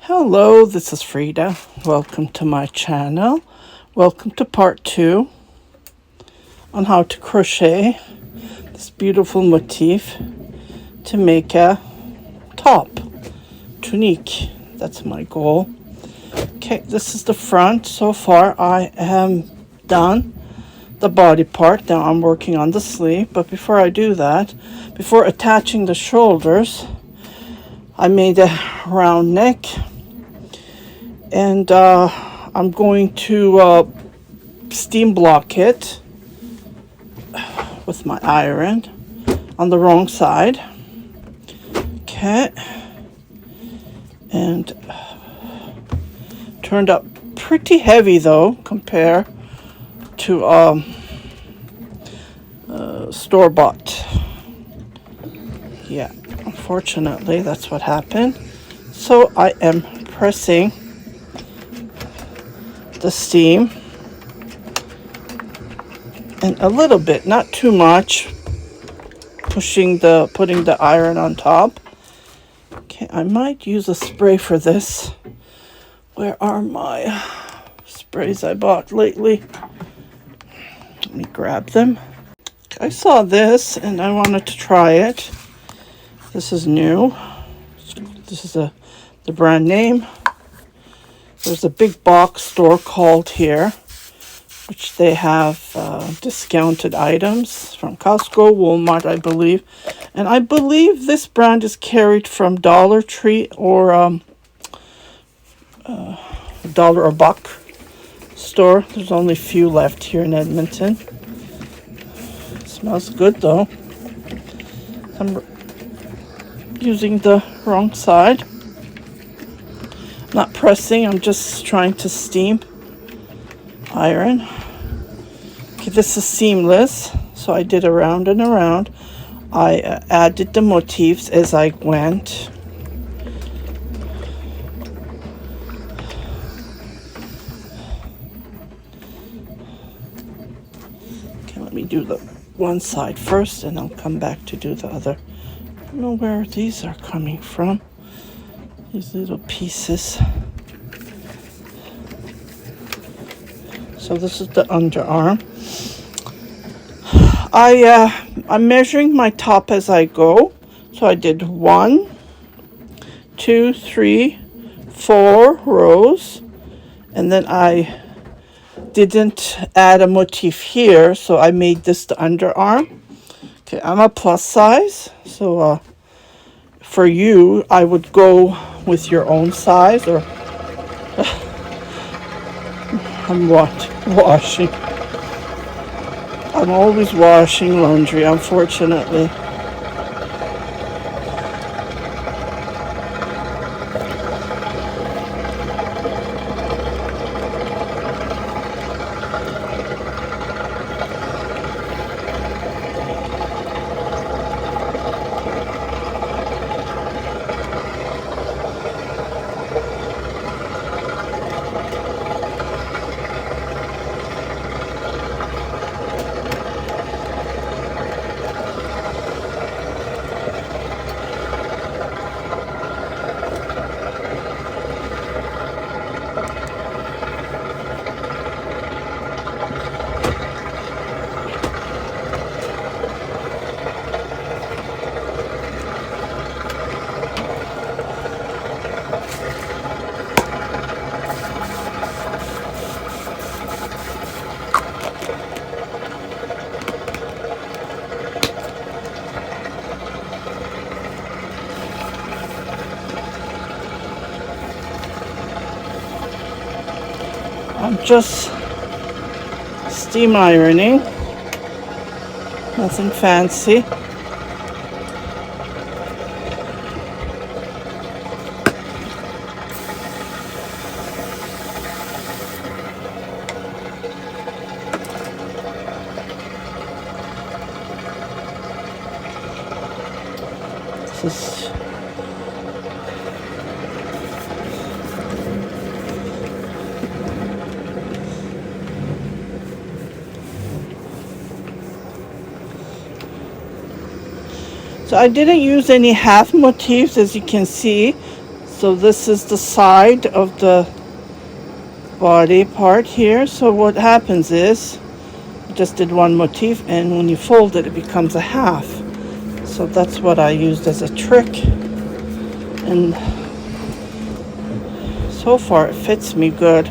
Hello, this is Frida. Welcome to my channel. Welcome to part 2 on how to crochet this beautiful motif to make a top, tunique. That's my goal. Okay, this is the front. So far I am done the body part. Now I'm working on the sleeve, but before I do that, before attaching the shoulders, I made a round neck. And I'm going to steam block it with my iron on the wrong side. Okay. And turned up pretty heavy though, compared to store-bought. Yeah, unfortunately, that's what happened. So I am pressing the steam and a little bit, not too much, putting the iron on top. Okay, I might use a spray for this. Where are my sprays I bought lately? Let me grab them. I saw this and I wanted to try it. This is new. This is the brand name. There's a big box store called here, which they have discounted items from Costco, Walmart, I believe. And I believe this brand is carried from Dollar Tree or Dollar a Buck store. There's only a few left here in Edmonton. It smells good though. I'm using the wrong side. Not pressing, I'm just trying to steam iron. Okay, this is seamless, so I did around and around. I added the motifs as I went. Okay, let me do the one side first and I'll come back to do the other. I don't know where these are coming from. These little pieces. So this is the underarm. I'm measuring my top as I go. So I did 1, 2, 3, 4 rows, and then I didn't add a motif here, so I made this the underarm. Okay, I'm a plus size, so for you, I would go with your own size, or I'm washing. I'm always washing laundry, unfortunately. I'm just steam ironing, nothing fancy. This is So I didn't use any half motifs, as you can see. So this is the side of the body part here. So what happens is, I just did one motif, and when you fold it, it becomes a half. So that's what I used as a trick, and so far it fits me good.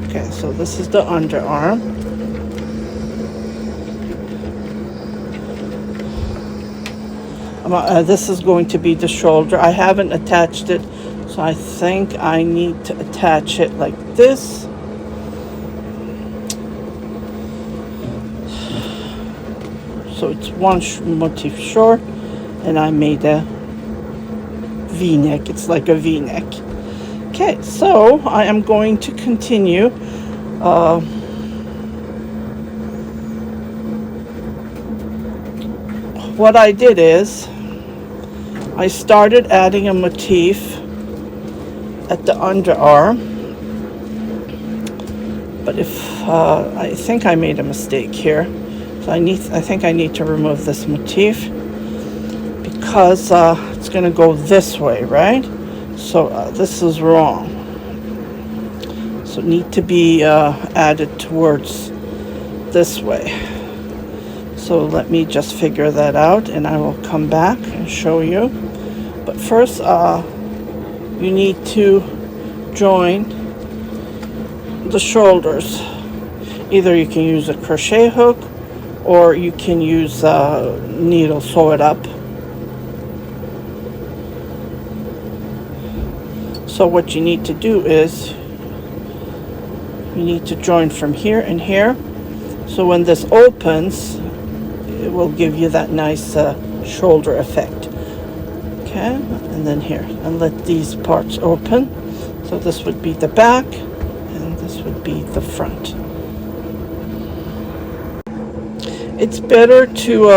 Okay, so this is the underarm. This is going to be the shoulder. I haven't attached it, so I think I need to attach it like this. So it's one motif short, and I made a V-neck. It's like a V-neck. Okay, so I am going to continue. What I did is, I started adding a motif at the underarm, but I think I made a mistake here. So I think I need to remove this motif, because it's going to go this way, right? So this is wrong. So it needs to be added towards this way. So let me just figure that out, and I will come back and show you. But first, you need to join the shoulders. Either you can use a crochet hook, or you can use a needle, sew it up. So what you need to do is, you need to join from here and here. So when this opens, it will give you that nice shoulder effect. Okay, and then here, and let these parts open. So this would be the back, and this would be the front. It's better to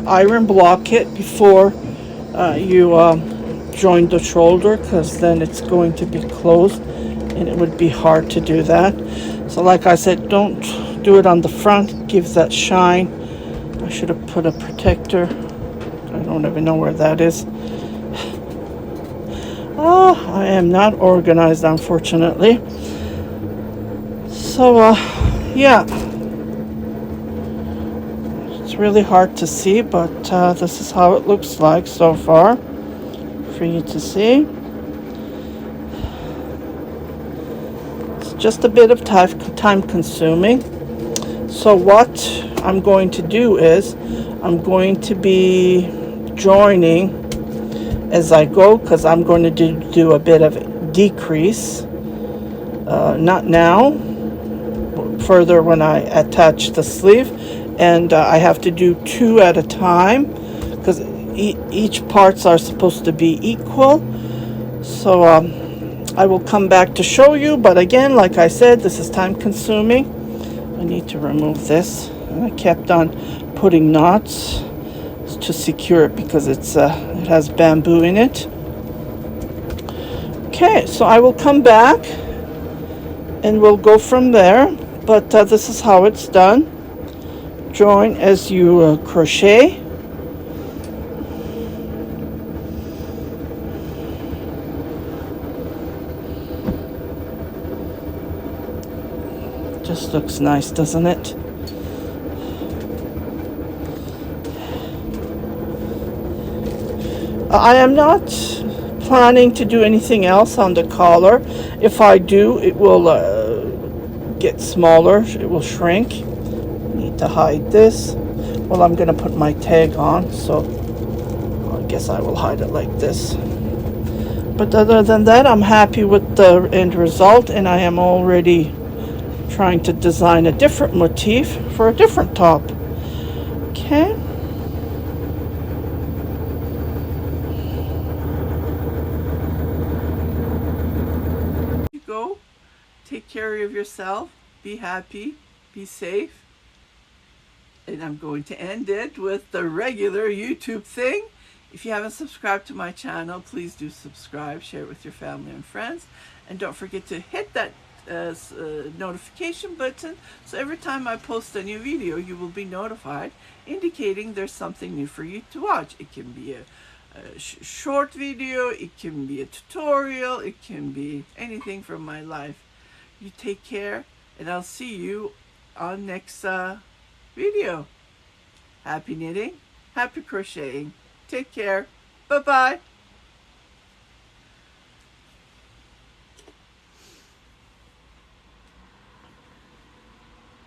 iron block it before you join the shoulder, because then it's going to be closed, and it would be hard to do that. So like I said, don't do it on the front. It gives that shine. I should have put a protector. I don't even know where that is. Oh, I am not organized, unfortunately. So yeah, it's really hard to see, but this is how it looks like so far for you to see. It's just a bit of time consuming. So what I'm going to do is, I'm going to be joining as I go, because I'm going to do a bit of decrease. Not now, further when I attach the sleeve. And I have to do 2 at a time, because each parts are supposed to be equal. So I will come back to show you, but again, like I said, this is time consuming. I need to remove this. And I kept on putting knots to secure it, because it has bamboo in it. Okay, so I will come back and we'll go from there, but this is how it's done. Join as you crochet. Just looks nice, doesn't it? I am not planning to do anything else on the collar. If I do, it will get smaller. It will shrink. Need to hide this. Well, I'm going to put my tag on, so I guess I will hide it like this. But other than that, I'm happy with the end result, and I am already trying to design a different motif for a different top. Okay. You go. Take care of yourself. Be happy. Be safe. And I'm going to end it with the regular YouTube thing. If you haven't subscribed to my channel, please do subscribe, share it with your family and friends, and don't forget to hit that notification button, so every time I post a new video, you will be notified, indicating there's something new for you to watch. It can be a short video, it can be a tutorial, it can be anything from my life. You take care, and I'll see you on next video. Happy knitting, happy crocheting. Take care. Bye-bye.